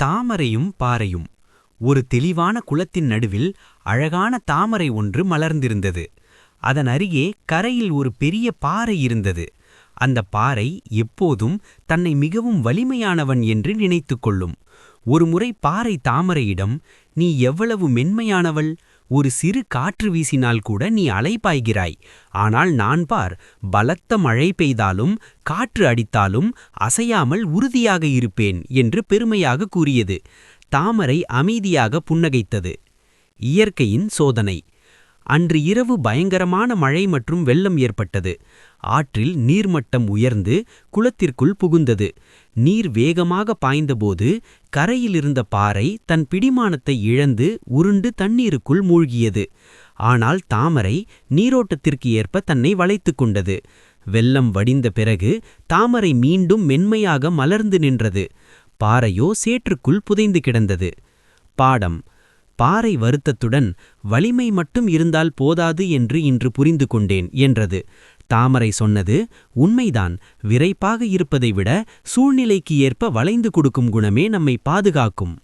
தாமரையும் பாறையும். ஒரு தெளிவான குளத்தின் நடுவில் அழகான தாமரை ஒன்று மலர்ந்திருந்தது. அதன் அருகே கரையில் ஒரு பெரிய பாறை இருந்தது. அந்த பாறை எப்போதும் தன்னை மிகவும் வலிமையானவன் என்று நினைத்துக் கொள்ளும். ஒருமுறை பாறை தாமரையிடம், "நீ எவ்வளவு மென்மையானவள்! ஒரு சிறு காற்று வீசினால் கூட நீ அலைபாய்கிறாய். ஆனால் நான் பார், பலத்த மழை பெய்தாலும் காற்று அடித்தாலும் அசையாமல் உறுதியாக இருப்பேன்" என்று பெருமையாக கூறியது. தாமரை அமைதியாக புன்னகைத்தது. இயற்கையின் சோதனை. அன்று இரவு பயங்கரமான மழை மற்றும் வெள்ளம் ஏற்பட்டது. ஆற்றில் நீர்மட்டம் உயர்ந்து குளத்திற்குள் புகுந்தது. நீர் வேகமாக பாய்ந்தபோது கரையிலிருந்த பாறை தன் பிடிமானத்தை இழந்து உருண்டு தண்ணீருக்குள் மூழ்கியது. ஆனால் தாமரை நீரோட்டத்திற்கு ஏற்ப தன்னை வளைத்துக் கொண்டது. வெள்ளம் வடிந்த பிறகு தாமரை மீண்டும் மென்மையாக மலர்ந்து நின்றது. பாறையோ சேற்றுக்குள் புதைந்து கிடந்தது. பாடம். பாறை வருத்தத்துடன், "வலிமை மட்டும் இருந்தால் போதாது என்று இன்று புரிந்து கொண்டேன்" என்றது. தாமரை சொன்னது உண்மைதான். விரைப்பாக இருப்பதை விட சூழ்நிலைக்கு ஏற்ப வளைந்து கொடுக்கும் குணமே நம்மை பாதுகாக்கும்.